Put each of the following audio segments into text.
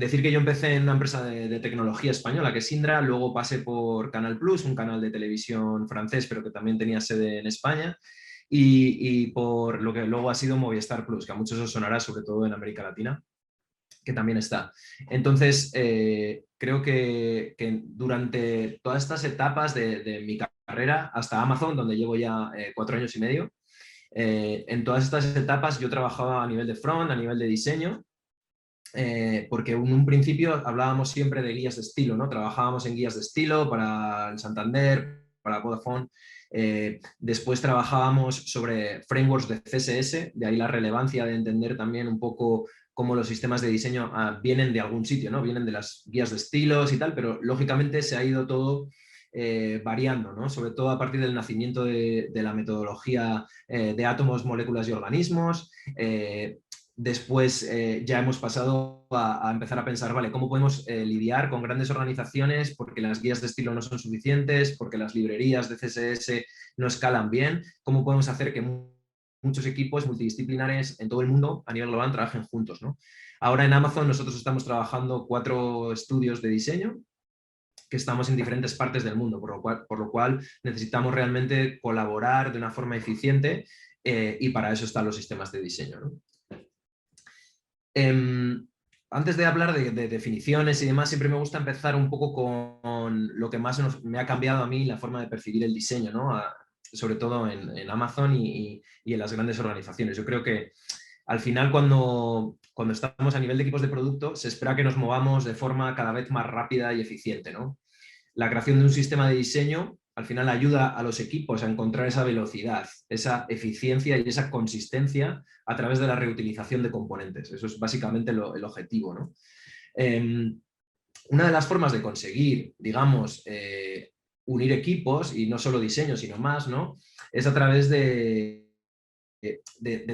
decir que yo empecé en una empresa de tecnología española, que es Indra, luego pasé por Canal Plus, un canal de televisión francés, pero que también tenía sede en España, y por lo que luego ha sido Movistar Plus, que a muchos os sonará, sobre todo en América Latina, que también está. Entonces, creo que durante todas estas etapas de mi carrera, hasta Amazon, donde llevo ya 4 años y medio, en todas estas etapas yo trabajaba a nivel de front, a nivel de diseño, porque en un principio hablábamos siempre de guías de estilo, ¿no? Trabajábamos en guías de estilo para el Santander, para Vodafone. Después trabajábamos sobre frameworks de CSS, de ahí la relevancia de entender también un poco cómo los sistemas de diseño vienen de algún sitio, ¿no? Vienen de las guías de estilos y tal, pero lógicamente se ha ido todo variando, ¿no? Sobre todo a partir del nacimiento de la metodología de átomos, moléculas y organismos. Después ya hemos pasado a empezar a pensar, vale, ¿cómo podemos lidiar con grandes organizaciones porque las guías de estilo no son suficientes, porque las librerías de CSS no escalan bien? ¿Cómo podemos hacer que muchos equipos multidisciplinares en todo el mundo a nivel global trabajen juntos, ¿no? Ahora en Amazon nosotros estamos trabajando 4 estudios de diseño que estamos en diferentes partes del mundo, por lo cual necesitamos realmente colaborar de una forma eficiente y para eso están los sistemas de diseño, ¿no? Antes de hablar de definiciones y demás, siempre me gusta empezar un poco con lo que más me ha cambiado a mí la forma de percibir el diseño, ¿no? Sobre todo en Amazon y en las grandes organizaciones. Yo creo que al final cuando estamos a nivel de equipos de producto se espera que nos movamos de forma cada vez más rápida y eficiente, ¿no? La creación de un sistema de diseño al final ayuda a los equipos a encontrar esa velocidad, esa eficiencia y esa consistencia a través de la reutilización de componentes. Eso es básicamente el objetivo, ¿no? Una de las formas de conseguir, digamos, unir equipos, y no solo diseño, sino más, ¿no? Es a través de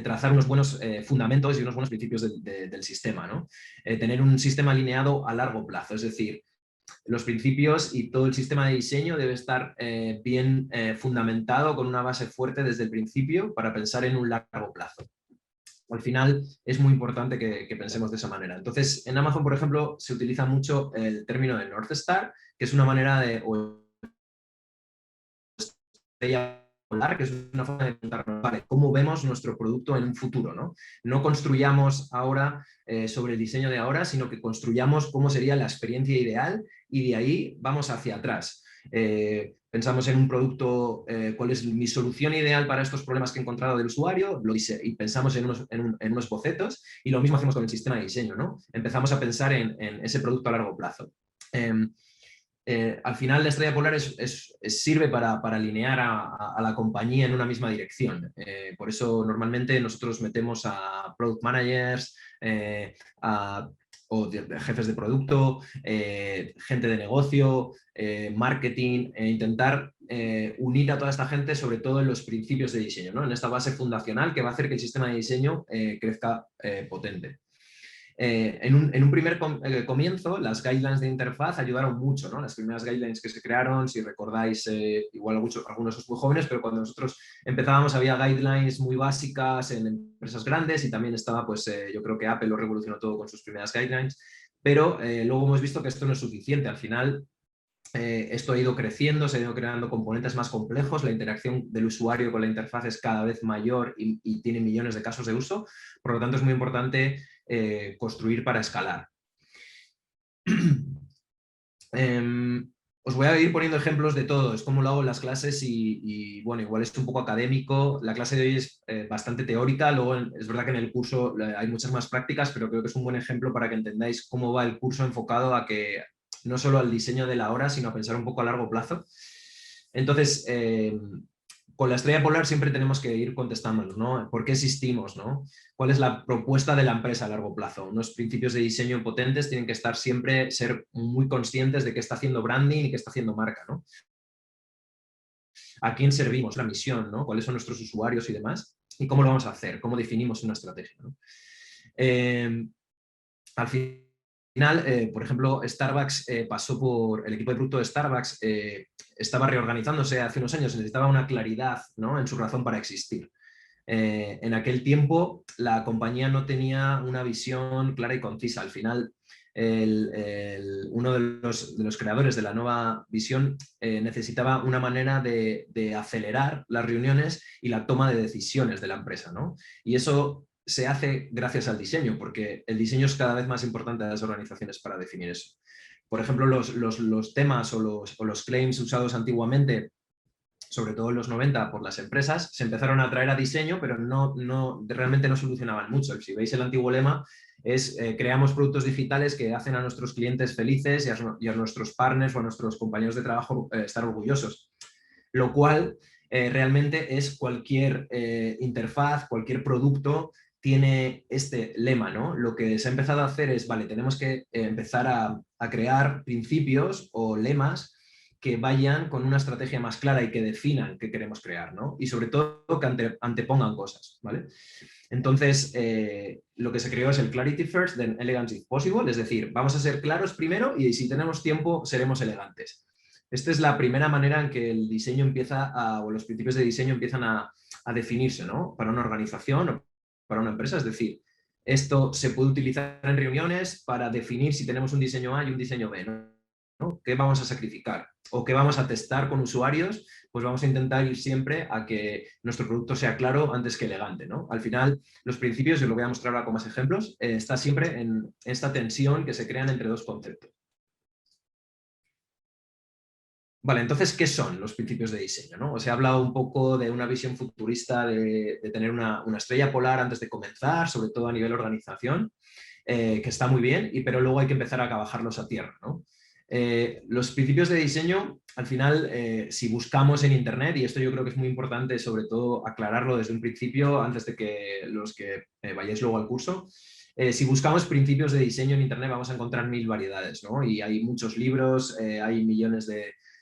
trazar unos buenos fundamentos y unos buenos principios del sistema, ¿no? Tener un sistema alineado a largo plazo, es decir, los principios y todo el sistema de diseño debe estar bien fundamentado con una base fuerte desde el principio para pensar en un largo plazo. Al final es muy importante que pensemos de esa manera. Entonces, en Amazon, por ejemplo, se utiliza mucho el término de North Star, que es una manera de polar, que es una forma de preguntarnos, vale, ¿cómo vemos nuestro producto en un futuro? No, no construyamos ahora sobre el diseño de ahora, sino que construyamos cómo sería la experiencia ideal y de ahí vamos hacia atrás. Pensamos en un producto, cuál es mi solución ideal para estos problemas que he encontrado del usuario, y pensamos en unos bocetos, y lo mismo hacemos con el sistema de diseño, ¿no? Empezamos a pensar en ese producto a largo plazo. Al final la estrella polar sirve para alinear a la compañía en una misma dirección. Por eso normalmente nosotros metemos a product managers, o jefes de producto, gente de negocio, marketing, intentar unir a toda esta gente, sobre todo en los principios de diseño, ¿no? En esta base fundacional que va a hacer que el sistema de diseño crezca potente. En un primer comienzo, las guidelines de interfaz ayudaron mucho, ¿no? Las primeras guidelines que se crearon, si recordáis, igual algunos sois muy jóvenes, pero cuando nosotros empezábamos había guidelines muy básicas en empresas grandes y también estaba, pues yo creo que Apple lo revolucionó todo con sus primeras guidelines, pero luego hemos visto que esto no es suficiente. Al final, esto ha ido creciendo, se han ido creando componentes más complejos, la interacción del usuario con la interfaz es cada vez mayor y tiene millones de casos de uso, por lo tanto es muy importante construir para escalar. Os voy a ir poniendo ejemplos de todo, es como lo hago en las clases y bueno, igual es un poco académico, la clase de hoy es bastante teórica, luego es verdad que en el curso hay muchas más prácticas, pero creo que es un buen ejemplo para que entendáis cómo va el curso enfocado a que no solo al diseño de la hora, sino a pensar un poco a largo plazo. Entonces, con la estrella polar siempre tenemos que ir contestándonos, ¿no? ¿Por qué existimos, no? ¿Cuál es la propuesta de la empresa a largo plazo? Unos principios de diseño potentes tienen que estar siempre, ser muy conscientes de qué está haciendo branding y qué está haciendo marca, ¿no? ¿A quién servimos? La misión, ¿no? ¿Cuáles son nuestros usuarios y demás? ¿Y cómo lo vamos a hacer? ¿Cómo definimos una estrategia, ¿no? Al final, por ejemplo, Starbucks pasó por, el equipo de producto de Starbucks estaba reorganizándose hace unos años, necesitaba una claridad, ¿no? En su razón para existir. En aquel tiempo la compañía no tenía una visión clara y concisa. Al final uno de los creadores de la nueva visión necesitaba una manera de acelerar las reuniones y la toma de decisiones de la empresa, ¿no? Y eso se hace gracias al diseño, porque el diseño es cada vez más importante en las organizaciones para definir eso. Por ejemplo, los temas o los claims usados antiguamente, sobre todo en los 90 por las empresas, se empezaron a traer a diseño, pero realmente no solucionaban mucho. Si veis el antiguo lema, es creamos productos digitales que hacen a nuestros clientes felices y a nuestros partners o a nuestros compañeros de trabajo estar orgullosos. Lo cual realmente es cualquier interfaz, cualquier producto tiene este lema, ¿no? Lo que se ha empezado a hacer es, vale, tenemos que empezar a crear principios o lemas que vayan con una estrategia más clara y que definan qué queremos crear, ¿no? Y sobre todo que antepongan cosas, ¿vale? Entonces, lo que se creó es el Clarity First, then Elegance if possible, es decir, vamos a ser claros primero y si tenemos tiempo seremos elegantes. Esta es la primera manera en que el diseño o los principios de diseño empiezan a definirse, ¿no? Para una organización o para una empresa, es decir, esto se puede utilizar en reuniones para definir si tenemos un diseño A y un diseño B, ¿no? ¿Qué vamos a sacrificar? ¿O qué vamos a testar con usuarios? Pues vamos a intentar ir siempre a que nuestro producto sea claro antes que elegante, ¿no? Al final, los principios, yo lo voy a mostrar ahora con más ejemplos, está siempre en esta tensión que se crean entre dos conceptos. Vale, entonces, ¿qué son los principios de diseño, ¿no? Os he hablado un poco de una visión futurista de tener una estrella polar antes de comenzar, sobre todo a nivel organización, que está muy bien, pero luego hay que empezar a bajarlos a tierra, ¿no? Los principios de diseño, al final, si buscamos en Internet, y esto yo creo que es muy importante, sobre todo aclararlo desde un principio, antes de que los que vayáis luego al curso, si buscamos principios de diseño en Internet vamos a encontrar mil variedades, ¿no? Y hay muchos libros, hay millones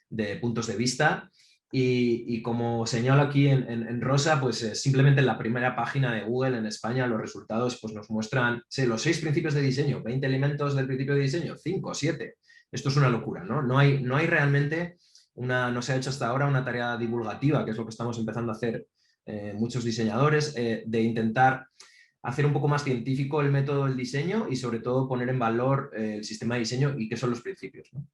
de puntos de vista. Y como señalo aquí en rosa, pues simplemente en la primera página de Google en España los resultados pues, nos muestran los 6 principios de diseño, 20 elementos del principio de diseño, 5, 7. Esto es una locura, ¿no? No hay realmente no se ha hecho hasta ahora una tarea divulgativa, que es lo que estamos empezando a hacer muchos diseñadores, de intentar hacer un poco más científico el método del diseño y sobre todo poner en valor el sistema de diseño y qué son los principios, ¿no?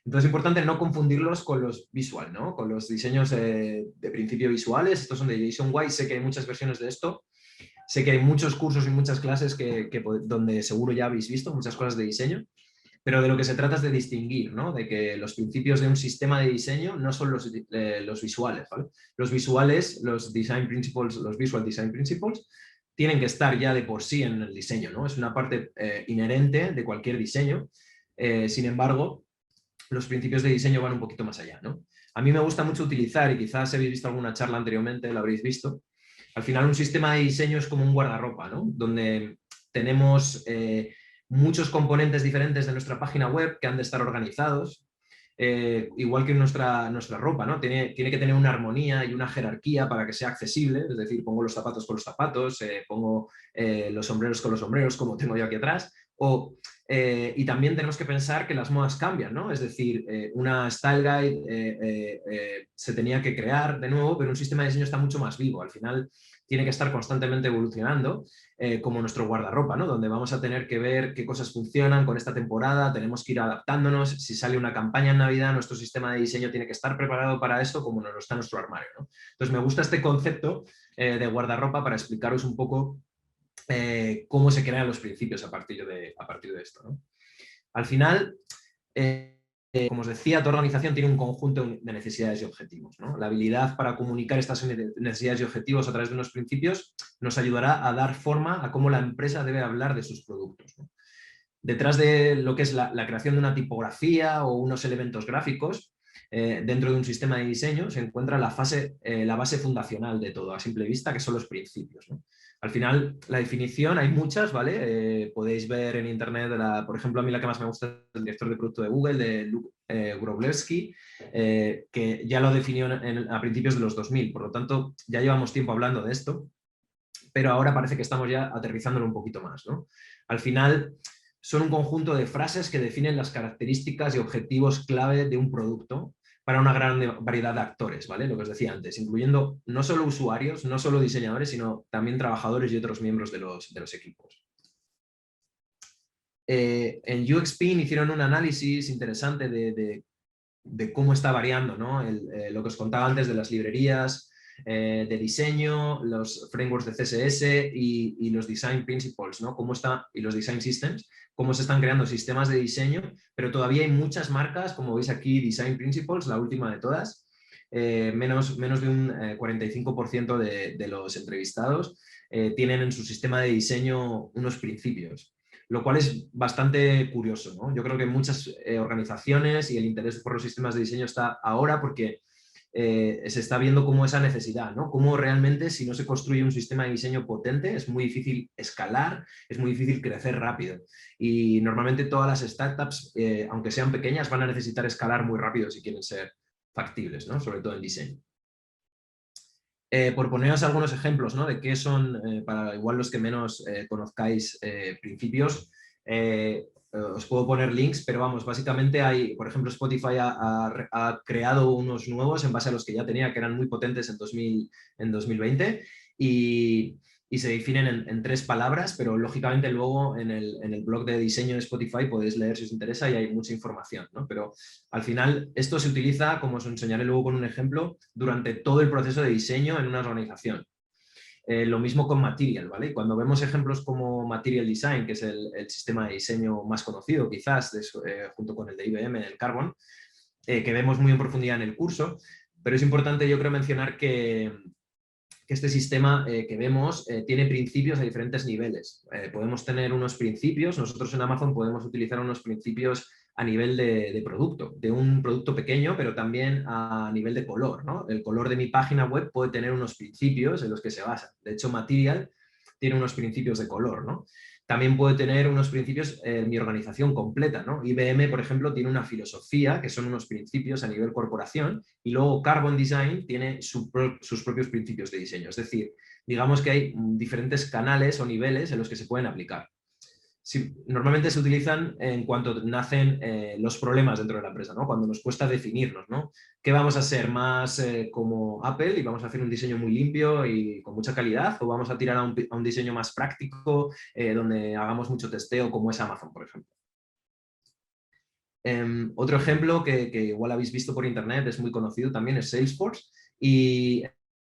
Entonces es importante no confundirlos con los visual, ¿no? Con los diseños de principio visuales. Estos son de Jason White, sé que hay muchas versiones de esto. Sé que hay muchos cursos y muchas clases donde seguro ya habéis visto muchas cosas de diseño, pero de lo que se trata es de distinguir, ¿no? De que los principios de un sistema de diseño no son los visuales, ¿vale? Los visuales, los design principles, los visual design principles, tienen que estar ya de por sí en el diseño, ¿no? Es una parte inherente de cualquier diseño. Sin embargo, los principios de diseño van un poquito más allá, ¿no? A mí me gusta mucho utilizar, y quizás habéis visto alguna charla anteriormente, lo habréis visto, al final un sistema de diseño es como un guardarropa, ¿no? Donde tenemos muchos componentes diferentes de nuestra página web que han de estar organizados, igual que nuestra ropa, ¿no? Tiene que tener una armonía y una jerarquía para que sea accesible, es decir, pongo los zapatos con los zapatos, pongo los sombreros con los sombreros, como tengo yo aquí atrás, y también tenemos que pensar que las modas cambian, ¿no? Es decir, una style guide se tenía que crear de nuevo, pero un sistema de diseño está mucho más vivo. Al final tiene que estar constantemente evolucionando, como nuestro guardarropa, ¿no? Donde vamos a tener que ver qué cosas funcionan con esta temporada, tenemos que ir adaptándonos. Si sale una campaña en Navidad, nuestro sistema de diseño tiene que estar preparado para eso, como no lo está nuestro armario, ¿no? Entonces me gusta este concepto de guardarropa para explicaros un poco cómo se crean los principios a partir de esto, ¿no? Al final, como os decía, toda organización tiene un conjunto de necesidades y objetivos, ¿no? La habilidad para comunicar estas necesidades y objetivos a través de unos principios nos ayudará a dar forma a cómo la empresa debe hablar de sus productos, ¿no? Detrás de lo que es la creación de una tipografía o unos elementos gráficos, dentro de un sistema de diseño se encuentra la base fundacional de todo, a simple vista, que son los principios, ¿no? Al final, la definición, hay muchas, ¿vale? Podéis ver en internet, por ejemplo, a mí la que más me gusta es el director de producto de Google, de Luke Wroblewski, que ya lo definió a principios de los 2000, por lo tanto, ya llevamos tiempo hablando de esto, pero ahora parece que estamos ya aterrizándolo un poquito más, ¿no? Al final, son un conjunto de frases que definen las características y objetivos clave de un producto para una gran variedad de actores, ¿vale? Lo que os decía antes, incluyendo no solo usuarios, no solo diseñadores, sino también trabajadores y otros miembros de los equipos. En UXPin hicieron un análisis interesante de cómo está variando, ¿no? Lo que os contaba antes de las librerías de diseño, los frameworks de CSS y los design principles, ¿no? Y los design systems, cómo se están creando sistemas de diseño, pero todavía hay muchas marcas, como veis aquí, design principles, la última de todas, menos de un 45% de los entrevistados tienen en su sistema de diseño unos principios, lo cual es bastante curioso, ¿no? Yo creo que muchas organizaciones y el interés por los sistemas de diseño está ahora porque se está viendo como esa necesidad, ¿no? Cómo realmente si no se construye un sistema de diseño potente es muy difícil escalar, es muy difícil crecer rápido. Y normalmente todas las startups, aunque sean pequeñas, van a necesitar escalar muy rápido si quieren ser factibles, ¿no? Sobre todo en diseño. Por poneros algunos ejemplos, ¿no? De qué son, para igual los que menos conozcáis, principios, os puedo poner links, pero vamos, básicamente hay, por ejemplo, Spotify ha creado unos nuevos en base a los que ya tenía, que eran muy potentes en 2020, y se definen en 3 palabras, pero lógicamente luego en el blog de diseño de Spotify podéis leer si os interesa y hay mucha información, ¿no? Pero al final esto se utiliza, como os enseñaré luego con un ejemplo, durante todo el proceso de diseño en una organización. Lo mismo con Material, ¿vale? Y cuando vemos ejemplos como Material Design, que es el sistema de diseño más conocido quizás, junto con el de IBM, el Carbon, que vemos muy en profundidad en el curso, pero es importante yo creo mencionar que este sistema que vemos tiene principios a diferentes niveles. Podemos tener unos principios, nosotros en Amazon podemos utilizar unos principios a nivel de producto, de un producto pequeño, pero también a nivel de color, ¿no? El color de mi página web puede tener unos principios en los que se basa. De hecho, Material tiene unos principios de color, ¿no? También puede tener unos principios mi organización completa, ¿no? IBM, por ejemplo, tiene una filosofía, que son unos principios a nivel corporación, y luego Carbon Design tiene sus propios principios de diseño. Es decir, digamos que hay diferentes canales o niveles en los que se pueden aplicar. Normalmente se utilizan en cuanto nacen los problemas dentro de la empresa, ¿no? Cuando nos cuesta definirnos, ¿no? ¿Qué vamos a ser? ¿Más como Apple y vamos a hacer un diseño muy limpio y con mucha calidad? ¿O vamos a tirar a un diseño más práctico donde hagamos mucho testeo como es Amazon, por ejemplo? Otro ejemplo que igual habéis visto por internet, es muy conocido también, es Salesforce. Y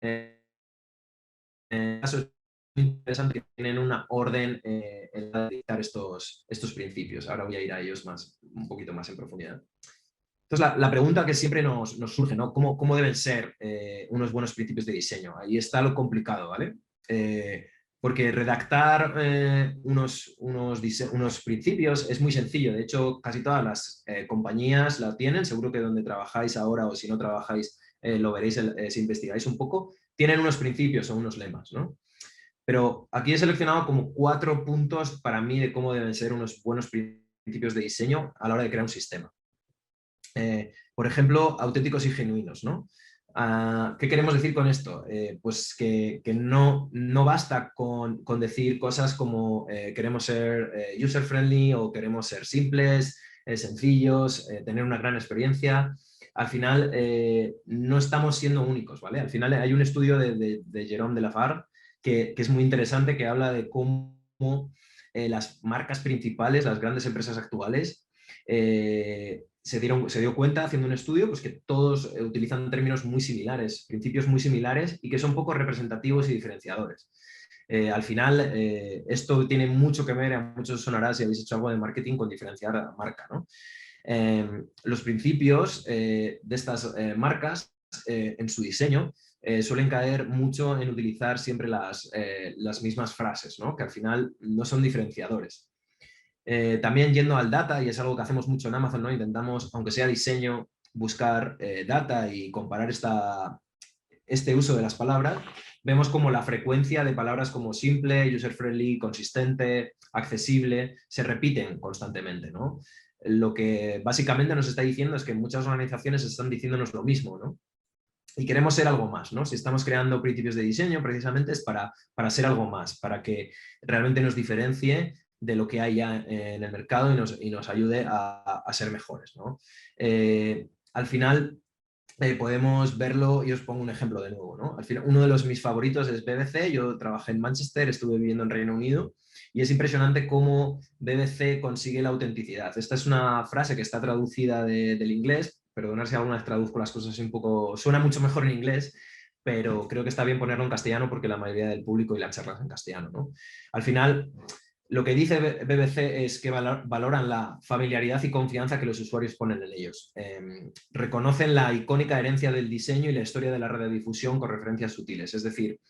en caso es muy interesante que tienen una orden en la de dictar estos principios. Ahora voy a ir a ellos un poquito más en profundidad. Entonces, la pregunta que siempre nos surge, ¿no? ¿Cómo deben ser unos buenos principios de diseño? Ahí está lo complicado, ¿vale? Porque redactar unos principios es muy sencillo. De hecho, casi todas las compañías la tienen. Seguro que donde trabajáis ahora o si no trabajáis lo veréis si investigáis un poco. Tienen unos principios o unos lemas, ¿no? Pero aquí he seleccionado como 4 puntos para mí de cómo deben ser unos buenos principios de diseño a la hora de crear un sistema. Por ejemplo, auténticos y genuinos, ¿no? ¿Qué queremos decir con esto? Pues que no basta con decir cosas como queremos ser user-friendly o queremos ser simples, sencillos, tener una gran experiencia. Al final no estamos siendo únicos, ¿vale? Al final hay un estudio de Jérôme de Lafar que es muy interesante, que habla de cómo las marcas principales, las grandes empresas actuales, se dio cuenta haciendo un estudio pues, que todos utilizan términos muy similares, principios muy similares y que son poco representativos y diferenciadores. Al final, esto tiene mucho que ver, a muchos sonará si habéis hecho algo de marketing, con diferenciar a la marca, ¿no? Los principios de estas marcas en su diseño suelen caer mucho en utilizar siempre las mismas frases, ¿no? Que al final no son diferenciadores. También yendo al data, y es algo que hacemos mucho en Amazon, ¿no? Intentamos, aunque sea diseño, buscar data y comparar este uso de las palabras. Vemos como la frecuencia de palabras como simple, user-friendly, consistente, accesible, se repiten constantemente, ¿no? Lo que básicamente nos está diciendo es que muchas organizaciones están diciéndonos lo mismo, ¿no? Y queremos ser algo más, ¿no? Si estamos creando principios de diseño, precisamente es para ser algo más, para que realmente nos diferencie de lo que hay ya en el mercado y nos ayude a ser mejores, ¿no? Al final podemos verlo, y os pongo un ejemplo de nuevo, ¿no? Al final, uno de mis favoritos es BBC. Yo trabajé en Manchester, estuve viviendo en Reino Unido, y es impresionante cómo BBC consigue la autenticidad. Esta es una frase que está traducida del inglés, perdonad si alguna vez traduzco las cosas un poco, suena mucho mejor en inglés, pero creo que está bien ponerlo en castellano porque la mayoría del público y la charla es en castellano, ¿no? Al final, lo que dice BBC es que valoran la familiaridad y confianza que los usuarios ponen en ellos. Reconocen la icónica herencia del diseño y la historia de la radiodifusión con referencias sutiles. Es decir,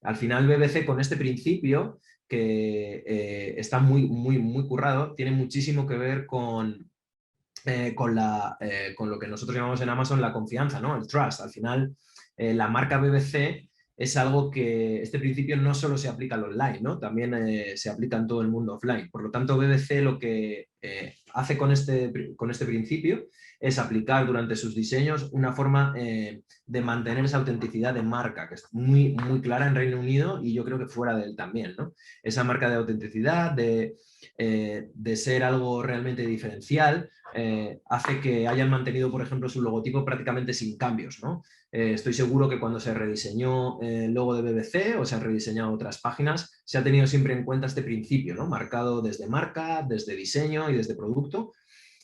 al final BBC con este principio, que está muy currado, tiene muchísimo que ver con lo que nosotros llamamos en Amazon la confianza, ¿no? El trust. Al final, la marca BBC es algo que este principio no solo se aplica al online, ¿no? También se aplica en todo el mundo offline. Por lo tanto, BBC lo que hace con este principio es aplicar durante sus diseños una forma de mantener esa autenticidad de marca, que es muy clara en Reino Unido y yo creo que fuera de él también, ¿no? Esa marca de autenticidad, de ser algo realmente diferencial, hace que hayan mantenido, por ejemplo, su logotipo prácticamente sin cambios, ¿no? Estoy seguro que cuando se rediseñó el logo de BBC o se han rediseñado otras páginas, se ha tenido siempre en cuenta este principio, ¿no? Marcado desde marca, desde diseño y desde producto,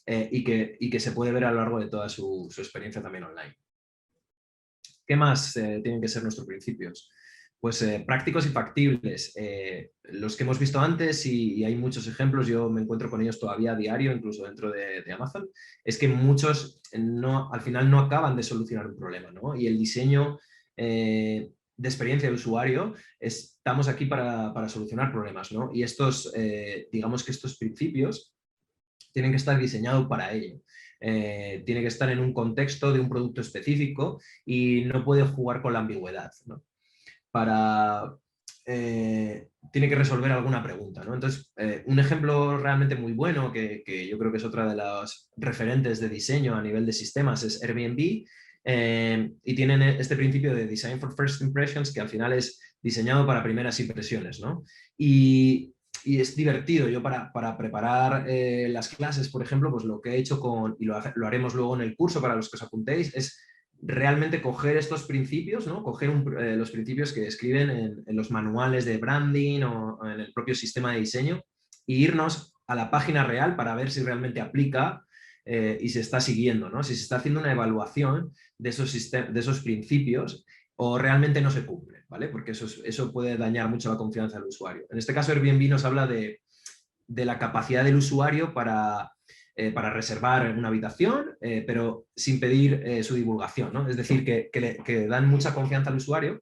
y que se puede ver a lo largo de toda su experiencia también online. ¿Qué más tienen que ser nuestros principios? Pues prácticos y factibles. Los que hemos visto antes, y hay muchos ejemplos, yo me encuentro con ellos todavía a diario, incluso dentro de Amazon, es que muchos al final no acaban de solucionar un problema, ¿no? Y el diseño de experiencia de usuario, estamos aquí para solucionar problemas, ¿no? Y digamos que estos principios tienen que estar diseñados para ello. Tiene que estar en un contexto de un producto específico y no puede jugar con la ambigüedad, ¿no? Tiene que resolver alguna pregunta, ¿no? Entonces, un ejemplo realmente muy bueno, que yo creo que es otra de las referentes de diseño a nivel de sistemas, es Airbnb, y tienen este principio de Design for First Impressions, que al final es diseñado para primeras impresiones, ¿no? Y es divertido. Yo para preparar las clases, por ejemplo, pues lo que he hecho y lo haremos luego en el curso para los que os apuntéis, es realmente coger estos principios, ¿no? Coger los principios que escriben en los manuales de branding o en el propio sistema de diseño e irnos a la página real para ver si realmente aplica y se está siguiendo, ¿no? Si se está haciendo una evaluación de esos principios o realmente no se cumple, ¿vale? Porque eso puede dañar mucho la confianza del usuario. En este caso, Airbnb nos habla de la capacidad del usuario para reservar una habitación, pero sin pedir su divulgación, ¿no? Es decir, que dan mucha confianza al usuario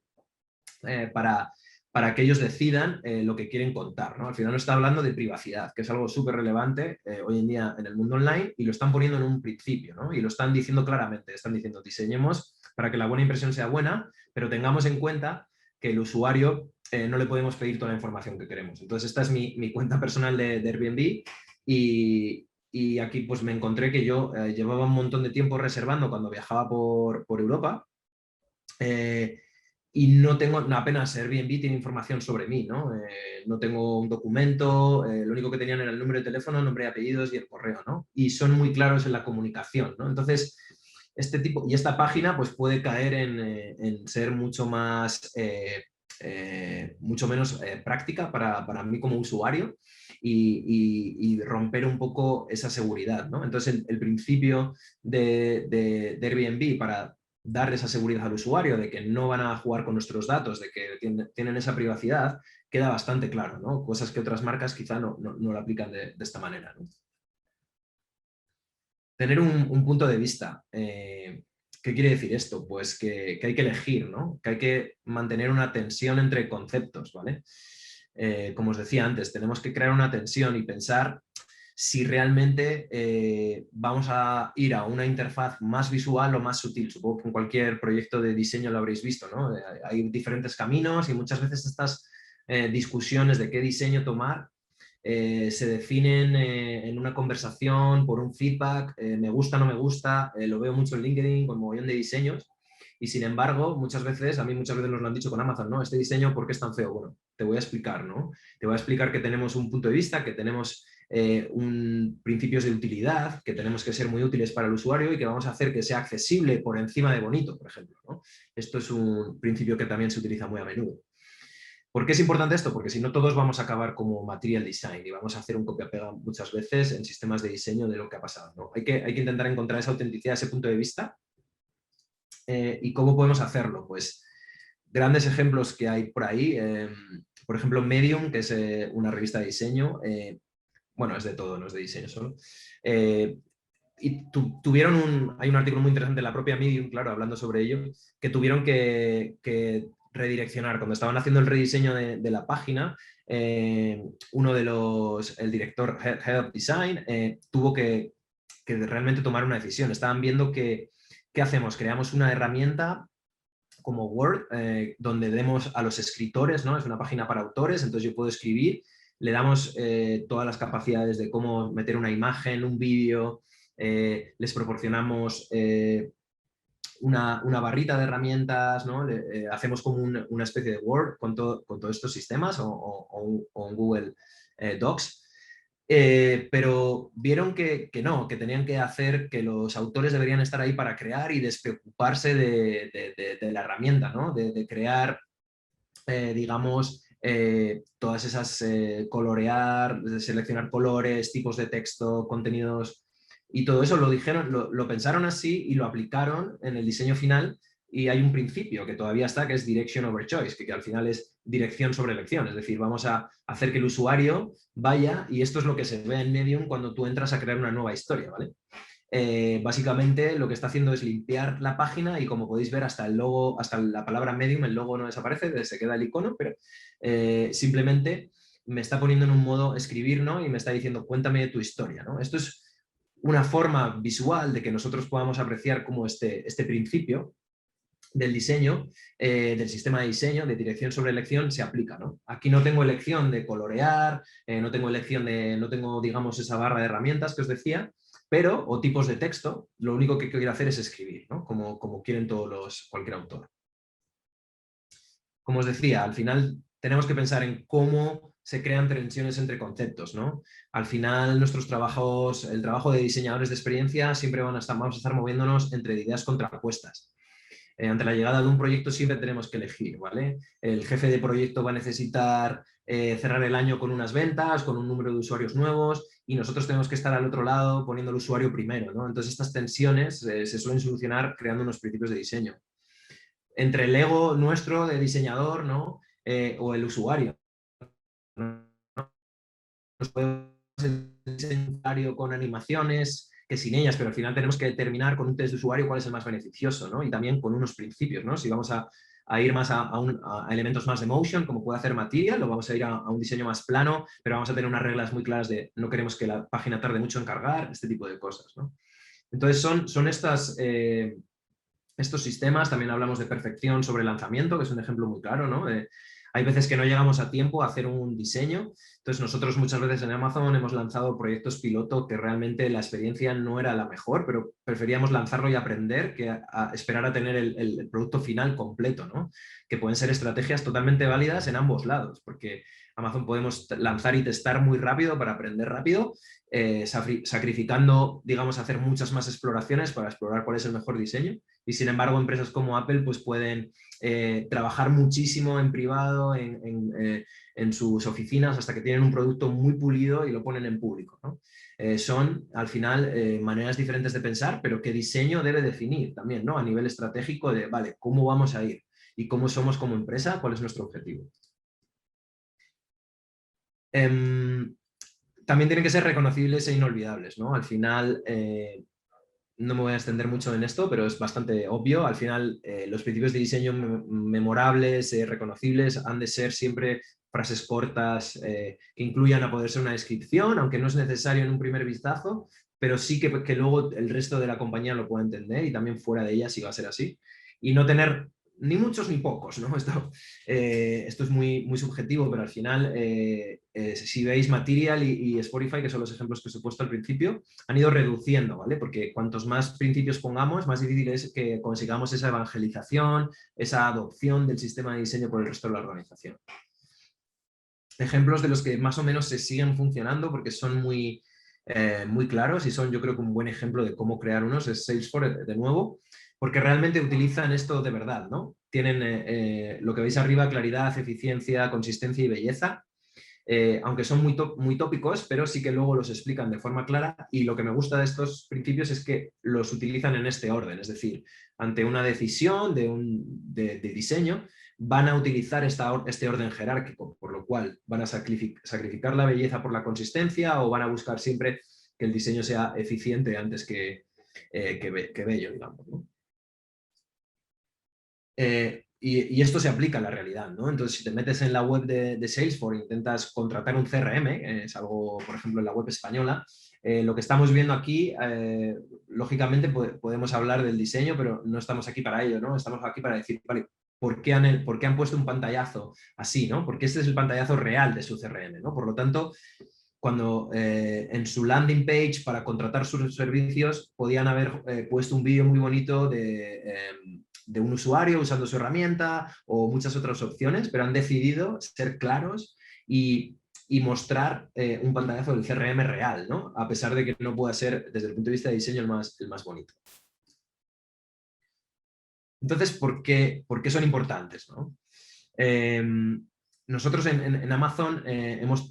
para que ellos decidan lo que quieren contar, ¿no? Al final nos está hablando de privacidad, que es algo súper relevante hoy en día en el mundo online, y lo están poniendo en un principio, ¿no? Y lo están diciendo claramente, están diciendo, diseñemos para que la buena impresión sea buena, pero tengamos en cuenta que el usuario no le podemos pedir toda la información que queremos. Entonces esta es mi cuenta personal de Airbnb y aquí pues me encontré que yo llevaba un montón de tiempo reservando cuando viajaba por Europa, y no tengo apenas. Airbnb tiene información sobre mí, ¿no? No tengo un documento, lo único que tenían era el número de teléfono, nombre y apellidos y el correo, ¿no? Y son muy claros en la comunicación, ¿no? Entonces, esta página pues puede caer en ser mucho menos práctica para mí como usuario y romper un poco esa seguridad, ¿no? Entonces, el principio de Airbnb para darle esa seguridad al usuario de que no van a jugar con nuestros datos, de que tienen esa privacidad, queda bastante claro, ¿no? Cosas que otras marcas quizá no lo aplican de esta manera, ¿no? Tener un punto de vista. ¿Qué quiere decir esto? Pues que hay que elegir, ¿no? Que hay que mantener una tensión entre conceptos, ¿vale? Como os decía antes, tenemos que crear una tensión y pensar si realmente vamos a ir a una interfaz más visual o más sutil. Supongo que en cualquier proyecto de diseño lo habréis visto, ¿no? Hay diferentes caminos y muchas veces estas discusiones de qué diseño tomar se definen en una conversación, por un feedback, me gusta, no me gusta, lo veo mucho en LinkedIn con mogollón de diseños, y sin embargo, muchas veces nos lo han dicho con Amazon, ¿no? Este diseño, ¿por qué es tan feo? Bueno, te voy a explicar, ¿no? Te voy a explicar que tenemos un punto de vista, que tenemos principios de utilidad, que tenemos que ser muy útiles para el usuario y que vamos a hacer que sea accesible por encima de bonito, por ejemplo, ¿no? Esto es un principio que también se utiliza muy a menudo. ¿Por qué es importante esto? Porque si no, todos vamos a acabar como material design y vamos a hacer un copia-pega muchas veces en sistemas de diseño de lo que ha pasado, ¿no? Hay que intentar encontrar esa autenticidad, ese punto de vista. ¿Y cómo podemos hacerlo? Pues grandes ejemplos que hay por ahí. Por ejemplo, Medium, que es una revista de diseño. Bueno, es de todo, no es de diseño solo. Y hay un artículo muy interesante en la propia Medium, claro, hablando sobre ello, que tuvieron que redireccionar. Cuando estaban haciendo el rediseño de la página, uno de el director Head of Design, tuvo que realmente tomar una decisión. Estaban viendo que, ¿qué hacemos? Creamos una herramienta como Word, donde demos a los escritores, ¿no? Es una página para autores, entonces yo puedo escribir, le damos todas las capacidades de cómo meter una imagen, un vídeo, les proporcionamos una barrita de herramientas, ¿no? Hacemos como una especie de Word con todos estos sistemas o en Google Docs. Pero vieron que no, que tenían que hacer, que los autores deberían estar ahí para crear y despreocuparse de la herramienta, ¿no? De crear, digamos, todas esas, colorear, de seleccionar colores, tipos de texto, contenidos, y todo eso lo dijeron, lo pensaron así y lo aplicaron en el diseño final. Y hay un principio que todavía está, que es direction over choice, que al final es dirección sobre elección. Es decir, vamos a hacer que el usuario vaya, y esto es lo que se ve en Medium cuando tú entras a crear una nueva historia, ¿vale? Básicamente lo que está haciendo es limpiar la página y, como podéis ver, hasta el logo, hasta la palabra Medium, el logo no desaparece, se queda el icono, pero simplemente me está poniendo en un modo escribir, ¿no? Y me está diciendo, cuéntame tu historia, ¿no? Esto es una forma visual de que nosotros podamos apreciar cómo este principio del diseño, del sistema de diseño, de dirección sobre elección, se aplica, ¿no? Aquí no tengo elección de colorear, no tengo, digamos, esa barra de herramientas que os decía, pero, o tipos de texto, lo único que quiero hacer es escribir, ¿no? Como quieren cualquier autor. Como os decía, al final tenemos que pensar en cómo se crean tensiones entre conceptos, ¿no? Al final nuestros trabajos, el trabajo de diseñadores de experiencia, siempre vamos a estar moviéndonos entre ideas contrapuestas. Ante la llegada de un proyecto siempre tenemos que elegir, ¿vale? El jefe de proyecto va a necesitar cerrar el año con unas ventas, con un número de usuarios nuevos, y nosotros tenemos que estar al otro lado poniendo al usuario primero, ¿no? Entonces estas tensiones se suelen solucionar creando unos principios de diseño. Entre el ego nuestro de diseñador, ¿no? O el usuario, ¿no? Nos podemos diseñar con animaciones, que sin ellas, pero al final tenemos que determinar con un test de usuario cuál es el más beneficioso, ¿no? Y también con unos principios, ¿no? Si vamos a ir más a elementos más de motion, como puede hacer Material, o vamos a ir a un diseño más plano, pero vamos a tener unas reglas muy claras de no queremos que la página tarde mucho en cargar, este tipo de cosas, ¿no? Entonces son estos sistemas. También hablamos de perfección sobre lanzamiento, que es un ejemplo muy claro, ¿no? Hay veces que no llegamos a tiempo a hacer un diseño. Entonces nosotros muchas veces en Amazon hemos lanzado proyectos piloto que realmente la experiencia no era la mejor, pero preferíamos lanzarlo y aprender que a esperar a tener el producto final completo, ¿no? Que pueden ser estrategias totalmente válidas en ambos lados, porque Amazon podemos lanzar y testar muy rápido para aprender rápido, sacrificando, digamos, hacer muchas más exploraciones para explorar cuál es el mejor diseño. Y sin embargo, empresas como Apple pues pueden trabajar muchísimo en privado, en sus oficinas, hasta que tienen un producto muy pulido y lo ponen en público, ¿no? Son, al final, maneras diferentes de pensar, pero qué diseño debe definir también, ¿no? A nivel estratégico de, vale, ¿cómo vamos a ir? ¿Y cómo somos como empresa? ¿Cuál es nuestro objetivo? También tienen que ser reconocibles e inolvidables, ¿no? Al final, no me voy a extender mucho en esto, pero es bastante obvio. Al final, los principios de diseño memorables, reconocibles, han de ser siempre frases cortas, que incluyan a poder ser una descripción, aunque no es necesario en un primer vistazo, pero sí que luego el resto de la compañía lo pueda entender, y también fuera de ella si va a ser así. Y no tener ni muchos ni pocos, ¿no? Esto es muy subjetivo, pero al final, si veis Material y Spotify, que son los ejemplos que os he puesto al principio, han ido reduciendo, ¿vale? Porque cuantos más principios pongamos, más difícil es que consigamos esa evangelización, esa adopción del sistema de diseño por el resto de la organización. Ejemplos de los que más o menos se siguen funcionando porque son muy claros y son, yo creo, que un buen ejemplo de cómo crear unos es Salesforce, de nuevo, porque realmente utilizan esto de verdad, ¿no? tienen lo que veis arriba, claridad, eficiencia, consistencia y belleza. Aunque son muy tópicos, pero sí que luego los explican de forma clara, y lo que me gusta de estos principios es que los utilizan en este orden, es decir, ante una decisión de diseño, van a utilizar este orden jerárquico, por lo cual van a sacrificar la belleza por la consistencia, o van a buscar siempre que el diseño sea eficiente antes que bello, digamos, ¿no? Y esto se aplica a la realidad, ¿no? Entonces, si te metes en la web de Salesforce e intentas contratar un CRM, es algo, por ejemplo, en la web española, lo que estamos viendo aquí, lógicamente podemos hablar del diseño, pero no estamos aquí para ello, ¿no? Estamos aquí para decir, vale, ¿por qué han puesto un pantallazo así, ¿no? Porque este es el pantallazo real de su CRM, ¿no? Por lo tanto, cuando en su landing page para contratar sus servicios podían haber puesto un vídeo muy bonito de un usuario usando su herramienta o muchas otras opciones, pero han decidido ser claros y mostrar un pantallazo del CRM real, ¿no? A pesar de que no pueda ser, desde el punto de vista de diseño, el más bonito. Entonces, ¿por qué son importantes, ¿no? Nosotros en Amazon hemos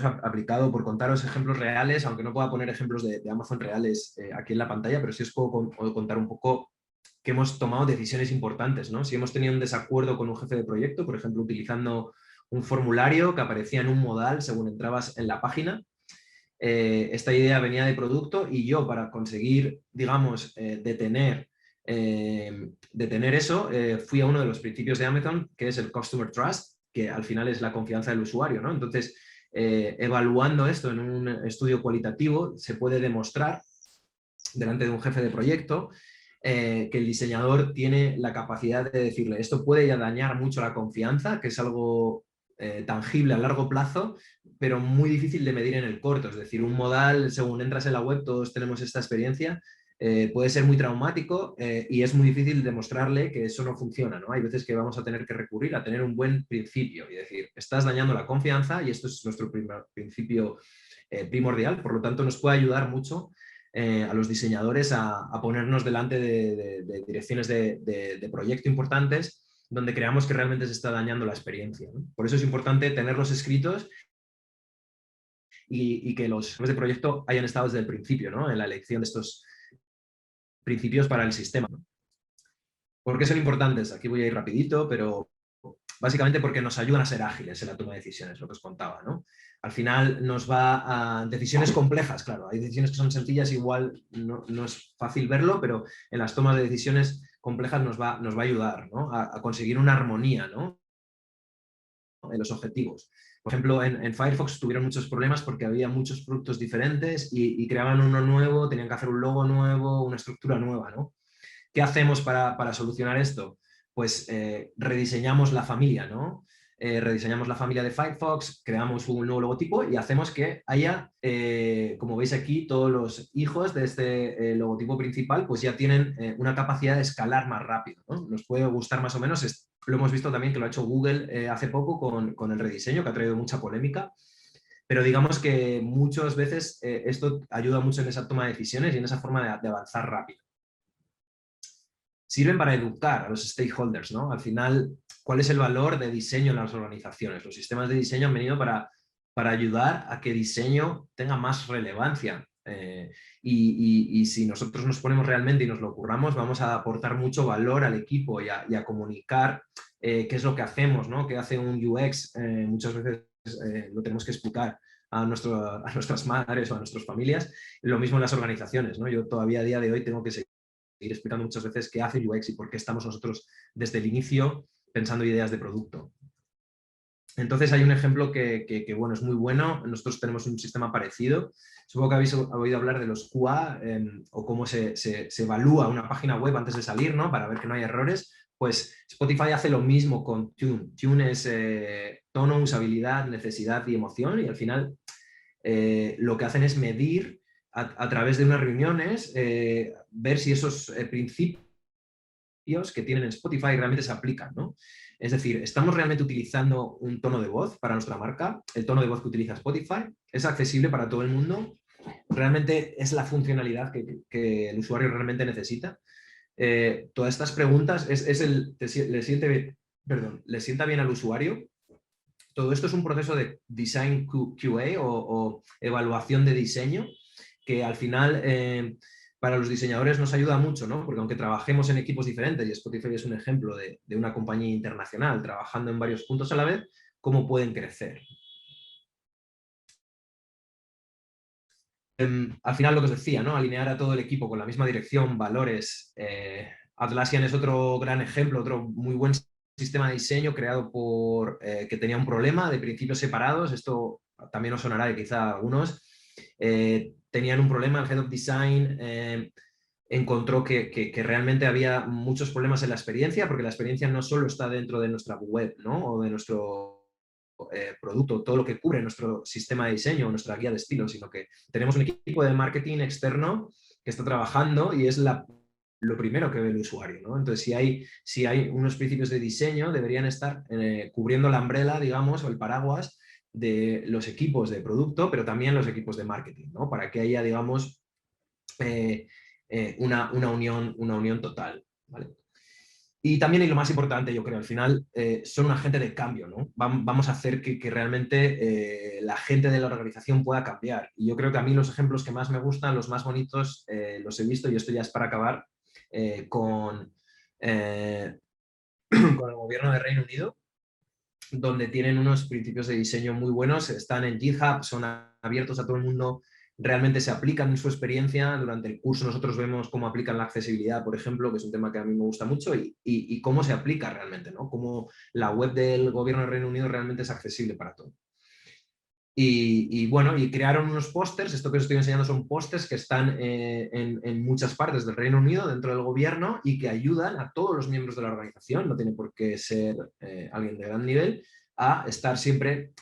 aplicado, por contaros ejemplos reales, aunque no pueda poner ejemplos de Amazon reales aquí en la pantalla, pero sí os puedo contar un poco que hemos tomado decisiones importantes, ¿no? Si hemos tenido un desacuerdo con un jefe de proyecto, por ejemplo, utilizando un formulario que aparecía en un modal según entrabas en la página, esta idea venía de producto, y yo, para conseguir, digamos, detener eso, fui a uno de los principios de Amazon, que es el Customer Trust, que al final es la confianza del usuario, ¿no? Entonces, evaluando esto en un estudio cualitativo, se puede demostrar delante de un jefe de proyecto que el diseñador tiene la capacidad de decirle, esto puede ya dañar mucho la confianza, que es algo tangible a largo plazo, pero muy difícil de medir en el corto. Es decir, un modal, según entras en la web, todos tenemos esta experiencia, puede ser muy traumático y es muy difícil demostrarle que eso no funciona, ¿no? Hay veces que vamos a tener que recurrir a tener un buen principio y decir, estás dañando la confianza, y esto es nuestro principio primordial, por lo tanto nos puede ayudar mucho a los diseñadores a ponernos delante de direcciones de proyecto importantes donde creamos que realmente se está dañando la experiencia, ¿no? Por eso es importante tenerlos escritos y que los jefes de proyecto hayan estado desde el principio, ¿no? En la elección de estos principios para el sistema, ¿no? ¿Por qué son importantes? Aquí voy a ir rapidito, pero básicamente porque nos ayudan a ser ágiles en la toma de decisiones, lo que os contaba, ¿no? Al final nos va a decisiones complejas, claro, hay decisiones que son sencillas, igual no es fácil verlo, pero en las tomas de decisiones complejas nos va a ayudar, ¿no? A conseguir una armonía, ¿no? En los objetivos. Por ejemplo, en Firefox tuvieron muchos problemas porque había muchos productos diferentes y creaban uno nuevo, tenían que hacer un logo nuevo, una estructura nueva, ¿no? ¿Qué hacemos para solucionar esto? Pues rediseñamos la familia, ¿no? Rediseñamos la familia de Firefox, creamos un nuevo logotipo y hacemos que haya, como veis aquí, todos los hijos de este logotipo principal pues ya tienen una capacidad de escalar más rápido, ¿no? Nos puede gustar más o menos, lo hemos visto también que lo ha hecho Google hace poco con el rediseño, que ha traído mucha polémica, pero digamos que muchas veces esto ayuda mucho en esa toma de decisiones y en esa forma de avanzar rápido. Sirven para educar a los stakeholders, ¿no? Al final, ¿cuál es el valor de diseño en las organizaciones? Los sistemas de diseño han venido para ayudar a que diseño tenga más relevancia. Y si nosotros nos ponemos realmente y nos lo curramos, vamos a aportar mucho valor al equipo y a comunicar qué es lo que hacemos, ¿no? Qué hace un UX. Muchas veces lo tenemos que explicar a nuestras madres o a nuestras familias. Lo mismo en las organizaciones, ¿no? Yo todavía a día de hoy tengo que seguir explicando muchas veces qué hace UX y por qué estamos nosotros desde el inicio pensando ideas de producto. Entonces hay un ejemplo que bueno, es muy bueno. Nosotros tenemos un sistema parecido. Supongo que habéis oído hablar de los QA o cómo se evalúa una página web antes de salir, ¿no? Para ver que no hay errores. Pues Spotify hace lo mismo con Tune. Tune es tono, usabilidad, necesidad y emoción, y al final lo que hacen es medir a través de unas reuniones, ver si esos principios que tienen en Spotify realmente se aplican, ¿no? Es decir, ¿estamos realmente utilizando un tono de voz para nuestra marca? ¿El tono de voz que utiliza Spotify es accesible para todo el mundo? ¿Realmente es la funcionalidad que el usuario realmente necesita? todas estas preguntas le sienta bien al usuario. Todo esto es un proceso de design QA o evaluación de diseño que al final para los diseñadores nos ayuda mucho, ¿no? Porque aunque trabajemos en equipos diferentes, y Spotify es un ejemplo de una compañía internacional trabajando en varios puntos a la vez, ¿cómo pueden crecer? Al final lo que os decía, ¿no? Alinear a todo el equipo con la misma dirección, valores. Atlassian es otro gran ejemplo, otro muy buen sistema de diseño creado por que tenía un problema de principios separados. Esto también os sonará de quizá a algunos. Tenían un problema, el Head of Design encontró que realmente había muchos problemas en la experiencia, porque la experiencia no solo está dentro de nuestra web, ¿no? O de nuestro producto, todo lo que cubre nuestro sistema de diseño, nuestra guía de estilo, sino que tenemos un equipo de marketing externo que está trabajando y es lo primero que ve el usuario, ¿no? Entonces, si hay unos principios de diseño, deberían estar cubriendo la umbrella, digamos, o el paraguas de los equipos de producto, pero también los equipos de marketing, ¿no? Para que haya, digamos, una unión total, ¿vale? Y también, y lo más importante, yo creo, al final son un agente de cambio, ¿no? Vamos a hacer que realmente la gente de la organización pueda cambiar. Y yo creo que a mí los ejemplos que más me gustan, los más bonitos, los he visto, y esto ya es para acabar, eh, con el gobierno de Reino Unido, donde tienen unos principios de diseño muy buenos, están en GitHub, son abiertos a todo el mundo, realmente se aplican en su experiencia. Durante el curso nosotros vemos cómo aplican la accesibilidad, por ejemplo, que es un tema que a mí me gusta mucho, y cómo se aplica realmente, ¿no? Cómo la web del gobierno del Reino Unido realmente es accesible para todos. Bueno, y crearon unos pósters. Esto que os estoy enseñando son pósters que están en muchas partes del Reino Unido, dentro del gobierno, y que ayudan a todos los miembros de la organización, no tiene por qué ser alguien de gran nivel, a estar siempre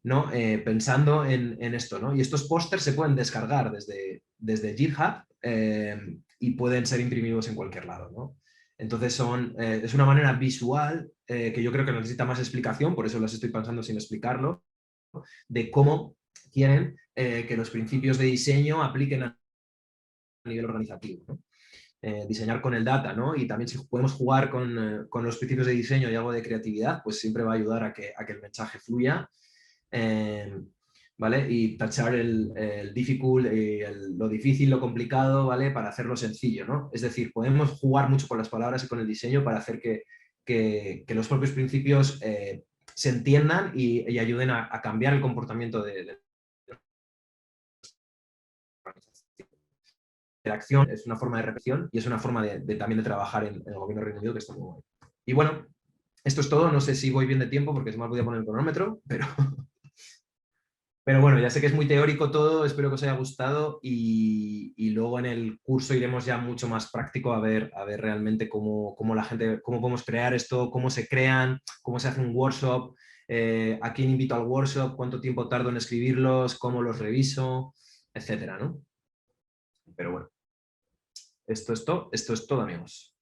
¿no? Pensando en esto, ¿no? Y estos pósters se pueden descargar desde GitHub y pueden ser imprimidos en cualquier lado, ¿no? Entonces es una manera visual que yo creo que necesita más explicación, por eso las estoy pensando sin explicarlo, de cómo quieren que los principios de diseño apliquen a nivel organizativo, ¿no? Diseñar con el data, ¿no? Y también si podemos jugar con los principios de diseño y algo de creatividad, pues siempre va a ayudar a que el mensaje fluya, ¿vale? Y tachar el difficult, lo difícil, lo complicado, ¿vale? Para hacerlo sencillo, ¿no? Es decir, podemos jugar mucho con las palabras y con el diseño para hacer que los propios principios se entiendan y ayuden a cambiar el comportamiento de la interacción. Es una forma de repetición y es una forma también de trabajar en el gobierno del Reino Unido que está muy bueno. Y bueno, esto es todo. No sé si voy bien de tiempo porque se me ha podido poner el cronómetro, pero bueno, ya sé que es muy teórico todo, espero que os haya gustado y luego en el curso iremos ya mucho más práctico a ver realmente cómo la gente, cómo podemos crear esto, cómo se crean, cómo se hace un workshop, a quién invito al workshop, cuánto tiempo tardo en escribirlos, cómo los reviso, etcétera, ¿no? Pero bueno, esto es todo, amigos.